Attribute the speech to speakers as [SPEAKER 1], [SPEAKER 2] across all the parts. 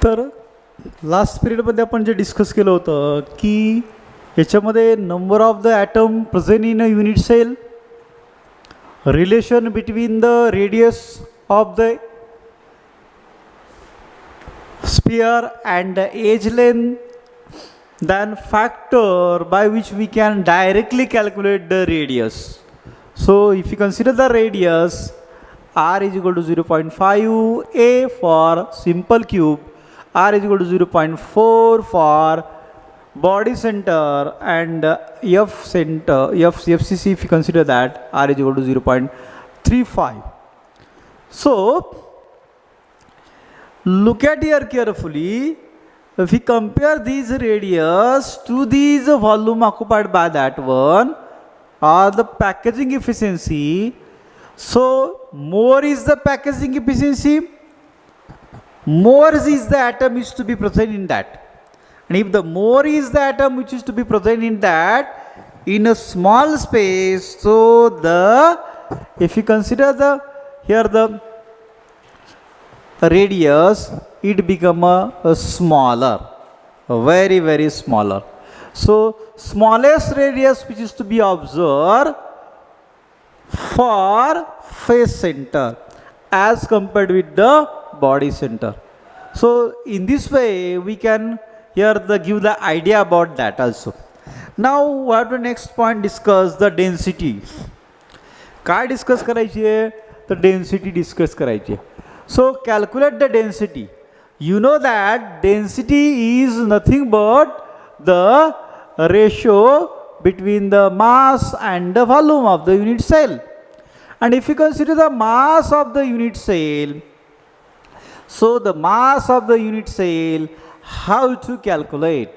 [SPEAKER 1] तर लास्ट पिरियडमध्ये आपण जे डिस्कस केलं होतं की याच्यामध्ये number of the atom present in a unit cell, relation between the radius of the sphere and the age length, then factor by which we can directly calculate the radius. So if you consider the radius, r is equal to 0.5, a for simple cube, r is equal to 0.4 for body center, and f center, FCC, if you consider that, r is equal to 0.35. So look at here carefully. If we compare these radius to these volume occupied by that one, or the packaging efficiency, so more is the packaging efficiency, more is the atom is to be present in that. And if the more is the atom which is to be present in that in a small space, so the, if you consider the here the radius, it become a smaller, very smaller. So smallest radius which is to be observed for face center as compared with the body center. So in this way we can here give the idea about that also. Now we have to next point discuss the density. काय discuss करायची आहे तर density discuss करायची आहे. So calculate the density. You know that density is nothing but the ratio between the mass and the volume of the unit cell. And if you consider the mass of the unit cell, so the mass of the unit cell, how to calculate?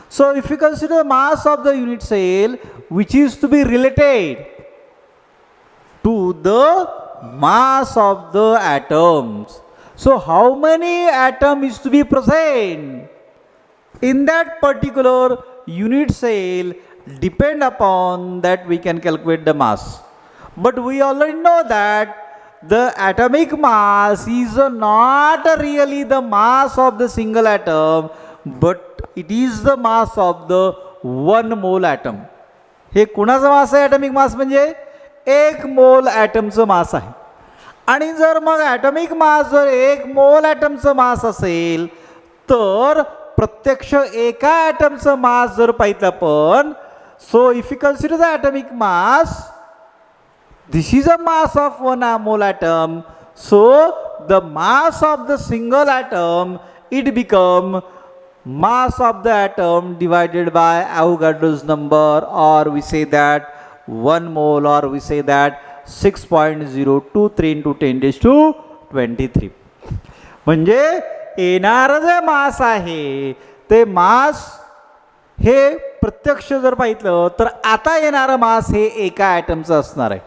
[SPEAKER 1] So if you consider the mass of the unit cell which is to be related to the mass of the atoms. So how many atom is to be present in that particular unit cell depend upon that we can calculate the mass. But we already know that the atomic mass is not really the mass of the single atom, but it is the mass of the one mole atom. हे कुणाचा मास आहे atomic mass म्हणजे एक मोल ॲटमचं मास आहे. आणि जर मग ॲटॉमिक मास जर एक मोल ॲटमचं मास असेल तर प्रत्यक्ष एका ॲटमचं मास जर पाहिलं आपण, so if you consider the atomic mass, this is a mass of one mole atom, so the mass of the single atom it become mass of the atom divided by Avogadro's number, or we say that 1 mole, or we say that 6.023 into 10 raised to 23. म्हणजे येणारं जे मास आहे ते मास हे प्रत्यक्ष जर पाहिलं तर आता येणारं मास हे एका ॲटमचं असणार आहे.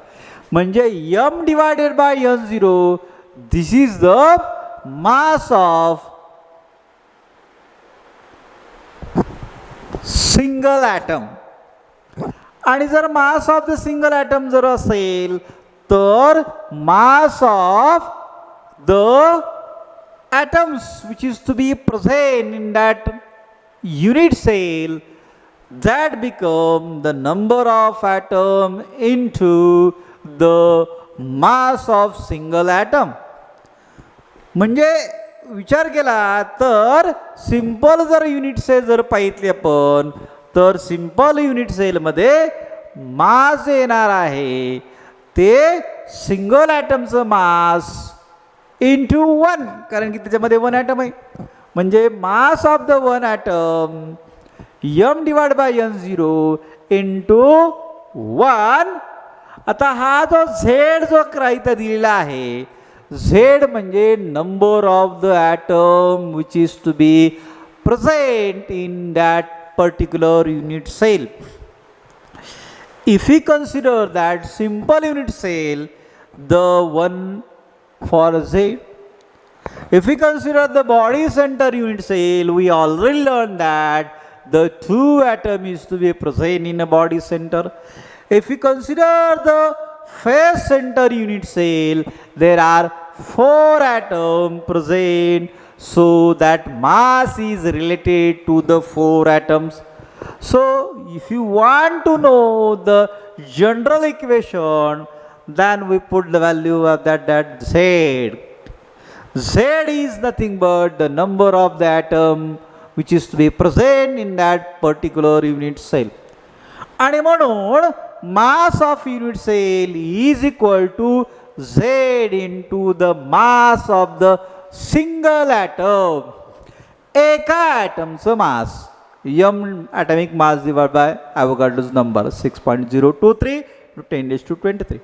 [SPEAKER 1] म्हणजे m divided by n0, this is the mass of single atom. आणि जर mass of the single atom जर असेल तर mass of the atoms which is to be present in that unit cell, that become the number of atom into the mass of single atom. म्हणजे विचार केला तर simple जर unit sale जर पाहितले आपण तर सिंपल युनिट सेलमध्ये मास येणार आहे ते सिंगल ॲटमचं मास इंटू 1, कारण की त्याच्यामध्ये 1 ॲटम आहे. म्हणजे mass of the 1 atom m divide by n0 into 1. आता हा जो z जो इथं दिलेला आहे, Z म्हणजे number of the atom which is to be present in that particular unit cell. If we consider that simple unit cell, the one for Z. If we consider the body center unit cell, we already learned that the 2 atom is to be present in a body center. If we consider the face center unit cell, there are 4 atoms present So that mass is related to the 4 atoms. So if you want to know the general equation, then we put the value of that Z. Z is nothing but the number of the atom which is to be present in that particular unit cell. आणि म्हणून mass of unit cell is equal to Z into the mass of the single atom. एका ॲटमचं मास m atomic mass divided by Avogadro's number 6.023 to 10⁻23.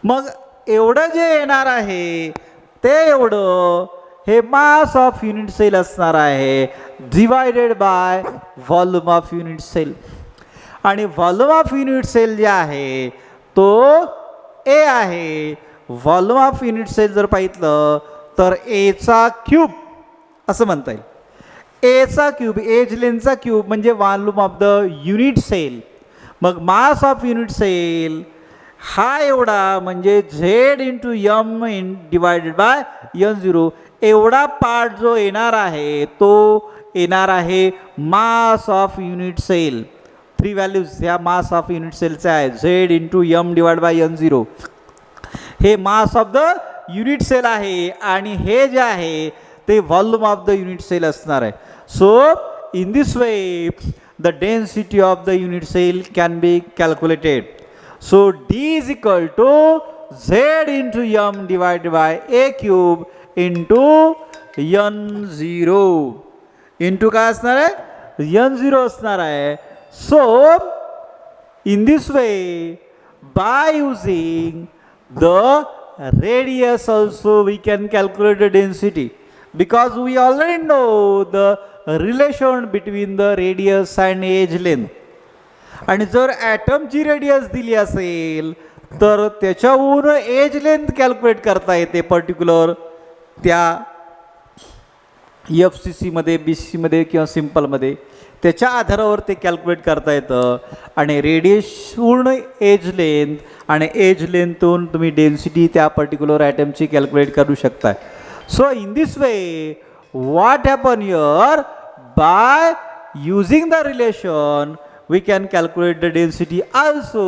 [SPEAKER 1] मग एवढं जे येणार आहे ते एवढं हे मास ऑफ युनिट सेल असणार आहे divided by volume of unit cell. आणि व्हॉल्यूम ऑफ युनिट सेल जे आहे तो ए आहे. व्हॉल्यूम ऑफ युनिट सेल जर पाहितलं तर एचा क्यूब असं म्हणता येईल. एचा क्यूब एज लेनचा क्यूब म्हणजे volume of the unit cell. मग मास ऑफ युनिट सेल हा एवढा म्हणजे Z into m divided by n0. एवढा पार्ट जो येणार आहे तो येणार आहे mass of unit cell. 3 values ह्या मास ऑफ युनिट सेलच्या आहे. Z into m divide by n0 हे mass of the unit cell आहे आणि हे जे आहे ते volume of the unit cell असणार आहे. So in this way the density of the unit cell can be calculated. So D is equal to Z into m divided by a cube into n0 into काय असणार आहे n0 असणार आहे. So in this way by using the radius also we can calculate the density because we already know the relation between the radius and edge length. आणि जर ॲटमची radius दिली असेल तर त्याच्यावरून एज लेंथ कॅल्क्युलेट करता येते पर्टिक्युलर त्या FCCमध्ये BCCमध्ये किंवा सिम्पलमध्ये त्याच्या आधारावर ते कॅल्क्युलेट करता येतं. आणि रेडियसवरून एज लेंथ आणि एज लेंथवरून तुम्ही डेन्सिटी त्या पर्टिक्युलर ॲटमची कॅल्क्युलेट करू शकता. So in this way what happen here by using the relation we can calculate the density. Also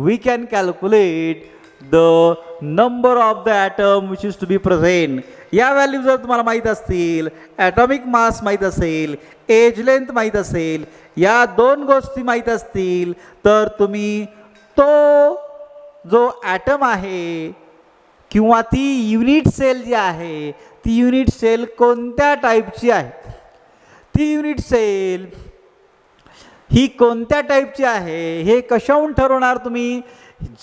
[SPEAKER 1] we can calculate the number of the atom which is to be present. या value जर तुम्हाला माहीत असतील, atomic mass माहीत असेल, age length माहीत असेल, या 2 गोष्टी माहीत असतील तर तुम्ही तो जो ॲटम आहे किंवा ती युनिट सेल जी आहे ती युनिट सेल कोणत्या टाईपची आहे, ती युनिट सेल ही कोणत्या टाईपची आहे हे कशाहून ठरवणार तुम्ही.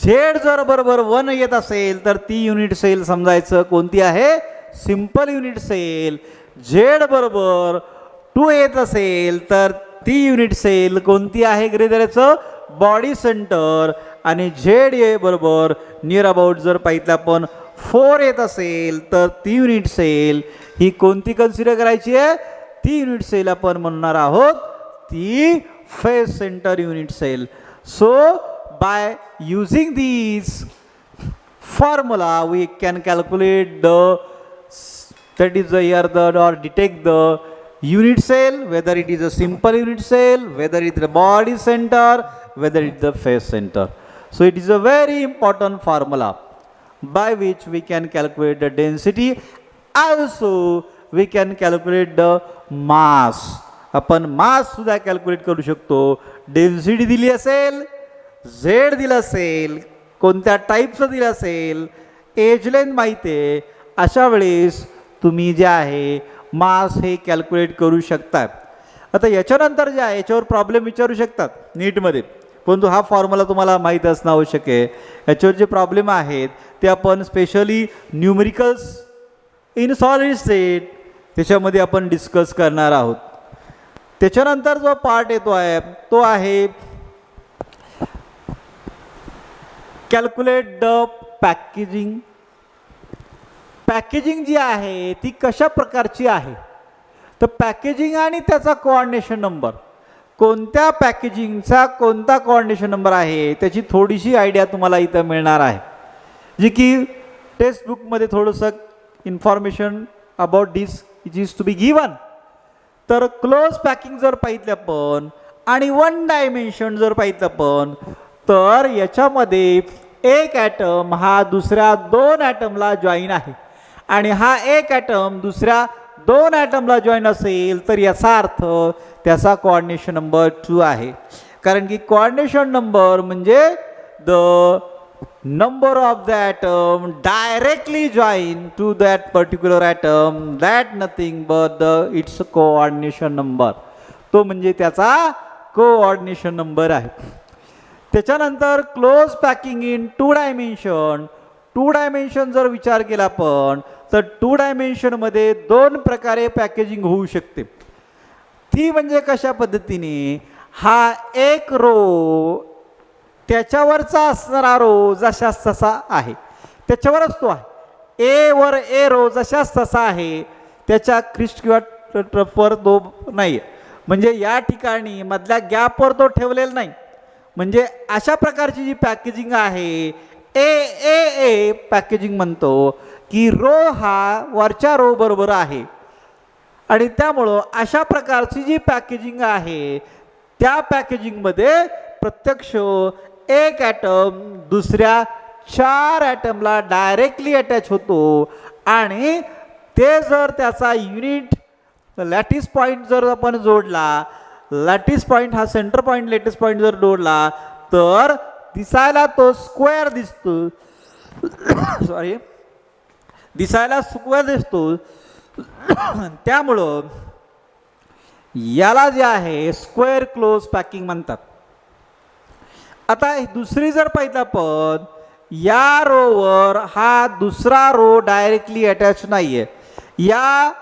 [SPEAKER 1] झेड जर बरोबर 1 येत असेल तर ती युनिट सेल समजायचं कोणती आहे सिंपल युनिट सेल. झेड बरोबर 2 येत असेल तर ती युनिट सेल कोणती आहे ग्रेदरचं बॉडी सेंटर. आणि झेड ए बरोबर नियर अबाउट जर पाहिजे आपण 4 येत असेल तर ती युनिट सेल ही कोणती कन्सिडर करायची आहे, ती युनिट सेल आपण म्हणणार आहोत ती face centre unit cell. So by using these formula we can calculate the that is the here the or detect the unit cell, whether it is a simple unit cell, whether it is the body center, whether it is the face center. So it is a very important formula by which we can calculate the density. Also we can calculate the mass. आपण मास सुद्धा calculate करू शकतो. Density दिली असेल, Z दिलं असेल, कोणत्या टाईपचं दिलं असेल, एज लेंथ माहिती आहे, अशा वेळेस तुम्ही जे आहे मास हे कॅल्क्युलेट करू शकता. आता याच्यानंतर जे आहे याच्यावर प्रॉब्लेम विचारू शकतात नीटमध्ये, परंतु हा फॉर्म्युला तुम्हाला माहीत असणं आवश्यक आहे. याच्यावर जे प्रॉब्लेम आहेत ते आपण specially numericals in solid state त्याच्यामध्ये आपण डिस्कस करणार आहोत. त्याच्यानंतर जो पार्ट येतो आहे तो आहे कॅल्क्युलेट द पॅकेजिंग. पॅकेजिंग जी आहे ती कशा प्रकारची आहे तर पॅकेजिंग आणि त्याचा कोऑर्डिनेशन नंबर, कोणत्या पॅकेजिंगचा कोणता कोऑर्डिनेशन नंबर आहे त्याची थोडीशी आयडिया तुम्हाला इथं मिळणार आहे, जी की टेक्स्ट बुकमध्ये थोडंसं information about this it is to be given. तर क्लोज पॅकिंग जर पाहितलं आपण आणि वन डायमेन्शन जर पाहितलं आपण, तर याच्यामध्ये एक ॲटम हा दुसऱ्या दोन ॲटमला जॉईन आहे आणि हा एक ॲटम दुसऱ्या दोन ॲटमला जॉईन असेल तर याचा अर्थ त्याचा कोऑर्डिनेशन नंबर 2 आहे. कारण की कोऑर्डिनेशन नंबर म्हणजे the number of the atom directly joined to that particular atom, that nothing but its coordination number. तो म्हणजे त्याचा कोऑर्डिनेशन नंबर आहे. त्याच्यानंतर close packing in 2 dimension. 2 dimension जर विचार केला आपण तर 2 डायमेन्शनमध्ये 2 प्रकारे पॅकेजिंग होऊ शकते. ती म्हणजे कशा पद्धतीने, हा एक रो त्याच्यावरचा असणारा रो जशाच तसा आहे, त्याच्यावरच तो आहे. ए वर ए रो जशाच तसा आहे, त्याच्या क्रिस्ट किंवा ट्रफवर तो नाही आहे. म्हणजे या ठिकाणी मधल्या गॅपवर तो ठेवलेला नाही. म्हणजे अशा प्रकारची जी पॅकेजिंग आहे ए ए ए पॅकेजिंग म्हणतो की रो हा वरच्या रो बरोबर आहे. आणि त्यामुळं अशा प्रकारची जी पॅकेजिंग आहे त्या पॅकेजिंगमध्ये प्रत्यक्ष एक ॲटम दुसऱ्या 4 ॲटमला डायरेक्टली अटॅच होतो आणि ते जर त्याचा युनिट लॅटिस पॉईंट जर आपण जोडला, लॅटिस पॉईंट हा सेंटर पॉईंट लॅटिस पॉईंट जर जोडला तर दिसायला तो स्क्वेअर दिसतो. सॉरी, दिसायला स्क्वेअर दिसतो. त्यामुळं याला जे आहे स्क्वेअर क्लोज पॅकिंग म्हणतात. आता दुसरी जर पाहिलं आपण, या रोवर हा दुसरा रो डायरेक्टली अटॅच नाही आहे. या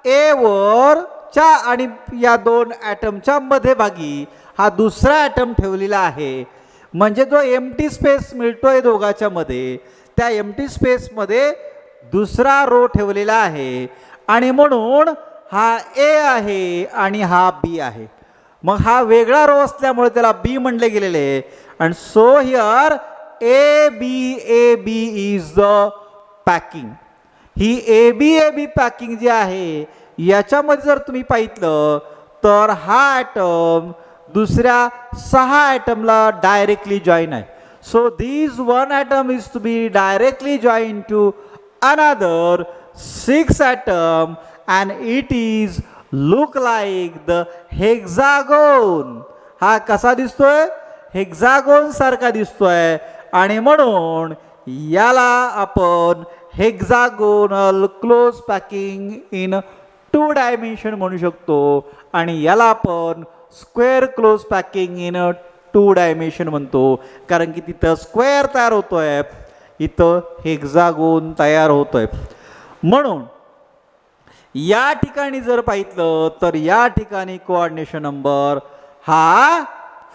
[SPEAKER 1] ए वरच्या आणि या 2 ॲटमच्या मध्यभागी हा दुसरा ॲटम ठेवलेला आहे. म्हणजे जो एम्प्टी स्पेस मिळतोय दोघाच्या मध्ये, त्या एम्प्टी स्पेसमध्ये दुसरा रो ठेवलेला आहे आणि म्हणून हा ए आहे आणि हा बी आहे. मग हा वेगळा रो असल्यामुळे त्याला बी म्हणले गेलेले आहे. And so here A B is the packing. He A B packing जी आहे याच्यामध्ये जर तुम्ही पाहितलं तर हा ॲटम दुसऱ्या 6 ॲटमला डायरेक्टली जॉईन आहे. So this 1 atom is to be directly join to another 6 atom and it is look like the hexagon. हा कसा दिसतोय? हेक्सागोन सारखा दिसतोय आणि म्हणून याला आपण hexagonal close packing in 2 dimension म्हणू शकतो आणि याला आपण square close packing in 2 dimension म्हणतो. कारण की तिथं स्क्वेअर तयार होतोय, इथं हेक्सागोन तयार होतोय. म्हणून या ठिकाणी जर पाहितलं तर या ठिकाणी कोऑर्डिनेशन नंबर हा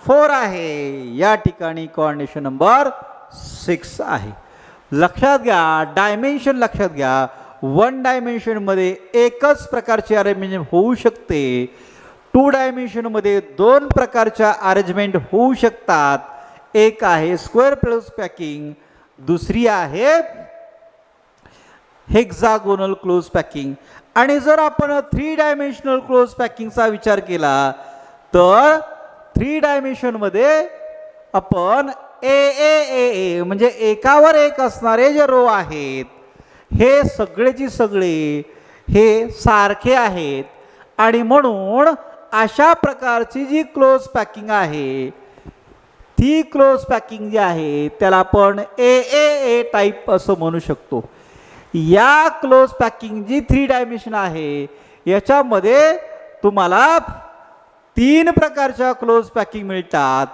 [SPEAKER 1] 4 आहे, या ठिकाणी कोऑर्डिनेशन नंबर 6 आहे. लक्षात घ्या, डायमेन्शन लक्षात घ्या. 1 डायमेन्शनमध्ये एकच प्रकारची अरेंजमेंट होऊ शकते. 2 डायमेन्शनमध्ये 2 प्रकारच्या अरेंजमेंट होऊ शकतात. एक आहे स्क्वेअर क्लोज पॅकिंग, दुसरी आहे हेक्सागोनल क्लोज पॅकिंग. आणि जर आपण 3 डायमेन्शनल क्लोज पॅकिंगचा विचार केला तर 3 डायमेन्शनमध्ये आपण ए म्हणजे एकावर एक असणारे जे रो आहेत हे सगळेची सगळे हे सारखे आहेत आणि म्हणून अशा प्रकारची जी क्लोज पॅकिंग आहे ती क्लोज पॅकिंग जी आहे त्याला आपण ए टाईप असं म्हणू शकतो. या क्लोज पॅकिंग जी 3 डायमेन्शन आहे याच्यामध्ये तुम्हाला 3 प्रकारच्या क्लोज पॅकिंग मिळतात.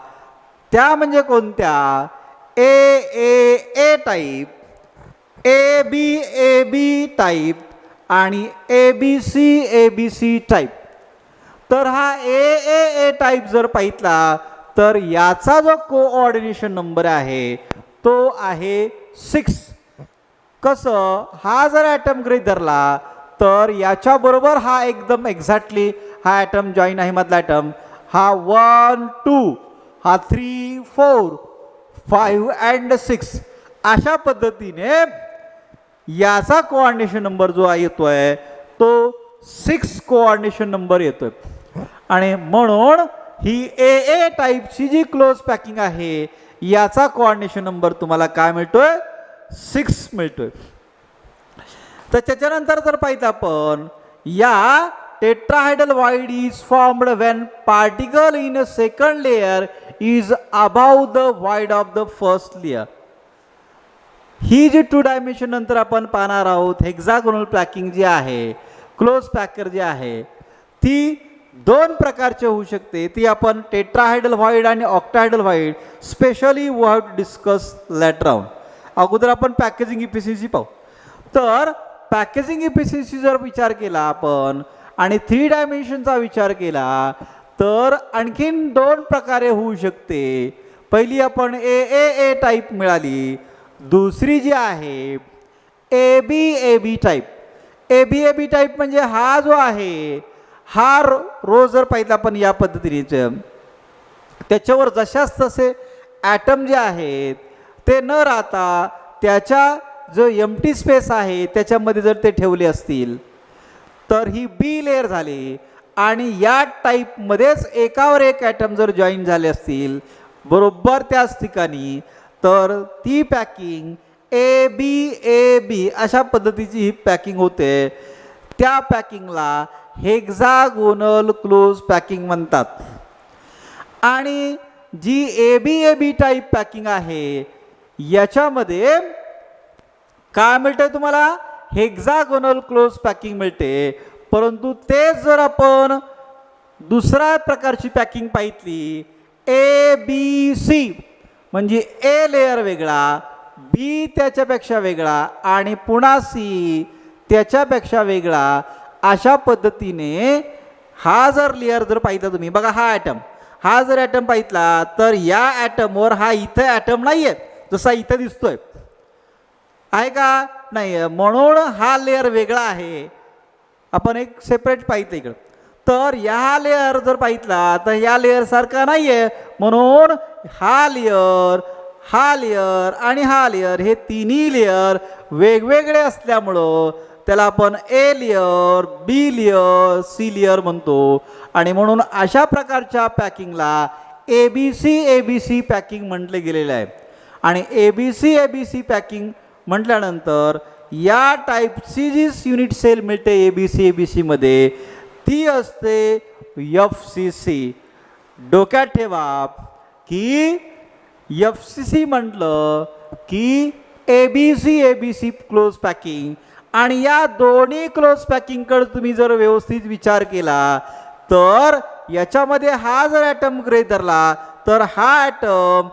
[SPEAKER 1] त्या म्हणजे कोणत्या? A type, A B type आणि ए बी सी टाईप. तर हा ए टाईप जर पाहितला तर याचा जो कोऑर्डिनेशन नंबर आहे तो आहे 6. कसं? हा जर ॲटम गृहीत धरला तर याच्याबरोबर हा एकदम एक्झॅक्टली हा ॲटम जॉईन आहे मधला ॲटम. हा 1 2 हा 3 4 5 अँड 6 अशा पद्धतीने याचा कोऑर्डिनेशन नंबर जो येतोय तो 6 कोऑर्डिनेशन नंबर येतोय. आणि म्हणून ही ए टाईपची जी क्लोज पॅकिंग आहे याचा कोऑर्डिनेशन नंबर तुम्हाला काय मिळतोय? 6 मिळतोय. तर त्याच्यानंतर जर पाहिलं आपण, या tetrahedral void is formed when particle in a second layer is above the void of the first layer. ही जी 2 डायमेन्शन नंतर आपण पाहणार आहोत, हेक्सागोनल पॅकिंग जी आहे, क्लोज पॅकर जी आहे, ती 2 प्रकारचे होऊ शकते. ती आपण टेट्राहायड्रल व्हॉइड आणि octahedral void specially we have to discuss later on. अगोदर आपण पॅकेजिंग इफिशियन्सी पाहू. तर पॅकेजिंग इफिशियन्सी जर विचार केला आपण आणि 3 डायमेन्शनचा विचार केला तर आणखीन 2 प्रकारे होऊ शकते. पहिली आपण ए टाईप मिळाली, दुसरी जी आहे A B type. A B type म्हणजे हा जो आहे हा रो जर पाहिला आपण या पद्धतीने, त्याच्यावर जशाच तसे ॲटम जे आहेत ते न राहता त्याच्या जो एम्प्टी स्पेस आहे त्याच्यामध्ये जर ते ठेवले असतील तर ही बी लेअर झाली. आणि या टाईपमध्येच एकावर एक ॲटम जर जॉईन झाले असतील बरोबर त्याच ठिकाणी, तर ती पॅकिंग ए बी अशा पद्धतीची ही पॅकिंग होते. त्या पॅकिंगला हेक्सागोनल क्लोज पॅकिंग म्हणतात. आणि जी ए बी टाईप पॅकिंग आहे याच्यामध्ये काय मिळते तुम्हाला? हेक्सागोनल क्लोज पॅकिंग मिळते. परंतु तेच जर आपण दुसऱ्या प्रकारची पॅकिंग पाहितली, ए बी सी, म्हणजे ए लेअर वेगळा, बी त्याच्यापेक्षा वेगळा आणि पुन्हा सी त्याच्यापेक्षा वेगळा, अशा पद्धतीने हा जर लेअर जर पाहितला तुम्ही, बघा हा जर ॲटम पाहितला तर या ॲटमवर हा इथे ॲटम नाही आहे जसा इथं दिसतोय, आहे का? नाही. म्हणून हा लेअर वेगळा आहे. आपण एक सेपरेट पाहितलं इकडं. तर या लेअर जर पाहितला तर या लेअर सारखा नाही आहे. म्हणून हा लेअर आणि हा लेअर हे तिन्ही लेअर वेगवेगळे असल्यामुळं त्याला आपण ए लेअर, बी लेअर, सी लेअर म्हणतो. आणि म्हणून अशा प्रकारच्या पॅकिंगला ए बी सी पॅकिंग म्हटले गेलेलं आहे. आणि ए बी सी पॅकिंग म्हटल्यानंतर या टाईपची जी युनिट सेल मिळते ए बी सीमध्ये ती असते FCC. डोक्यात ठेवा की FCC म्हटलं की A B C close packing. आणि या दोन्ही क्लोज पॅकिंगकडे तुम्ही जर व्यवस्थित विचार केला तर याच्यामध्ये हा जर ॲटम गृहीत धरला तर हा ॲटम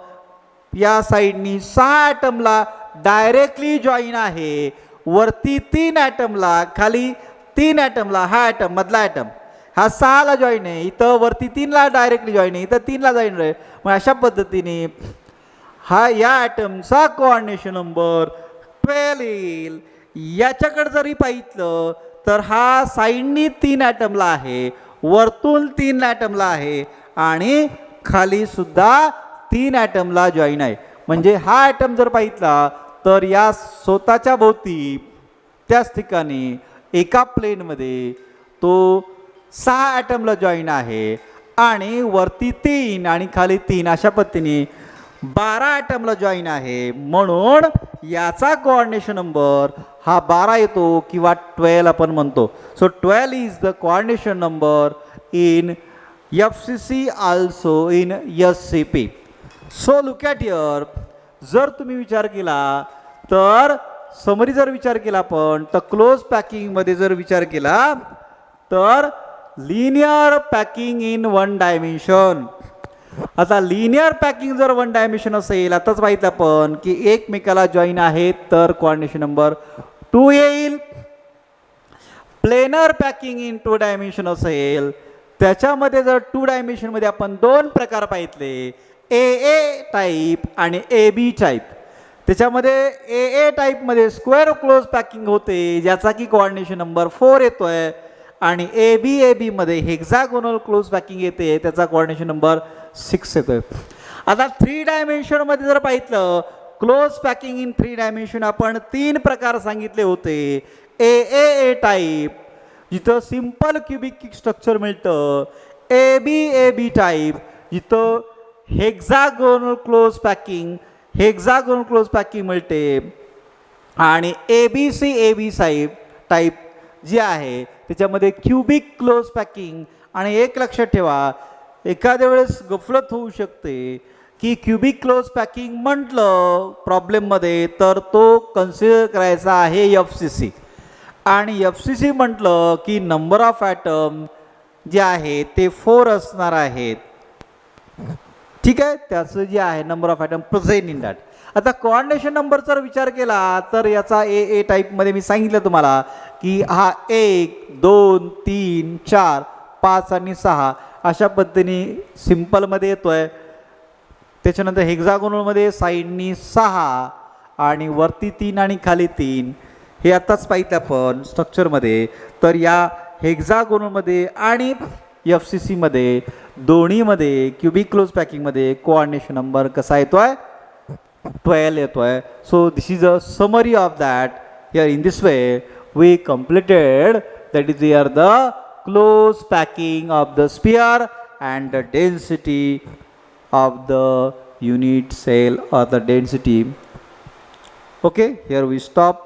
[SPEAKER 1] या साईडनी 6 ॲटमला डायरेक्टली जॉईन आहे. वरती 3 ॲटमला, खाली 3 ॲटमला, हा ॲटम मधला ॲटम हा 6ला जॉईन आहे, इथं वरती 3ला डायरेक्टली जॉईन आहे, इथं 3ला जॉईन आहे. मग अशा पद्धतीने हा या ॲटमचा कोऑर्डिनेशन नंबर 12 येईल. याच्याकडे जरी पाहितलं तर हा साईडनी 3 ॲटमला आहे, वरतून 3 ॲटमला आहे आणि खाली सुद्धा 3 ॲटमला जॉईन आहे. म्हणजे हा ॲटम जर पाहितला तर या स्वतःच्या भोवती त्याच ठिकाणी एका प्लेनमध्ये तो 6 ॲटमला जॉईन आहे आणि वरती 3 आणि खाली 3 अशा पद्धतीने 12 ॲटमला जॉईन आहे. म्हणून याचा कोऑर्डिनेशन नंबर हा 12 येतो किंवा 12 आपण म्हणतो. So 12 is the coordination number in FCC also in SCP. So look at here. जर तुम्ही विचार केला तर समरी जर विचार केला आपण तर क्लोज पॅकिंगमध्ये जर विचार केला तर लिनियर पॅकिंग इन 1 डायमेन्शन. आता लिनियर पॅकिंग जर 1 डायमेन्शन असेल, आताच माहिती आपण की एकमेकाला जॉईन आहेत तर कोऑर्डिनेशन नंबर 2 येईल. प्लेनर पॅकिंग इन 2 डायमेन्शन असेल त्याच्यामध्ये जर 2 डायमेन्शनमध्ये आपण 2 प्रकार पाहितले, ए टाईप आणि ए बी टाईप. त्याच्यामध्ये ए टाईपमध्ये स्क्वेअर क्लोज पॅकिंग होते ज्याचा की कोऑर्डिनेशन नंबर 4 येतोय. आणि ए बीमध्ये हेक्सागोनल क्लोज पॅकिंग येते त्याचा कोऑर्डिनेशन नंबर 6 येतोय. आता 3 डायमेन्शनमध्ये जर पाहितलं क्लोज पॅकिंग इन 3 डायमेन्शन आपण 3 प्रकार सांगितले होते. ए टाईप जिथं सिम्पल क्युबिक स्ट्रक्चर मिळतं ए बी टाईप, जिथं हेक्झागोनल क्लोज पॅकिंग मिळते, आणि ए बी टाईप जी आहे त्याच्यामध्ये क्युबिक क्लोज पॅकिंग. आणि एक लक्षात ठेवा, एखाद्या वेळेस गफलत होऊ शकते की क्युबिक क्लोज पॅकिंग म्हटलं प्रॉब्लेममध्ये तर तो कन्सिडर करायचा आहे FCC, आणि FCC म्हटलं की नंबर ऑफ ॲटम जे आहे ते 4 असणार आहेत. ठीक आहे, त्याचं जे आहे number of atom present in that. आता कोऑर्डिनेशन नंबरचा विचार केला तर याचा ए टाईपमध्ये मी सांगितलं तुम्हाला की हा 1 2 3 4 5 आणि 6 अशा पद्धतीने सिम्पलमध्ये येतोय. त्याच्यानंतर हेक्झागोनलमध्ये साईडनी 6 आणि वरती 3 आणि खाली 3, हे आत्ताच पाहिलं आपण स्ट्रक्चरमध्ये. तर या हेक्झागोनलमध्ये आणि FCCमध्ये दोन्हीमध्ये क्युबिक क्लोज पॅकिंगमध्ये कोऑर्डिनेशन नंबर कसा येतोय, 12 येतोय. So this is a summary of that. Here in this way we completed, that is here the close packing of the sphere and the density of the unit cell or the density. Okay, here we stop.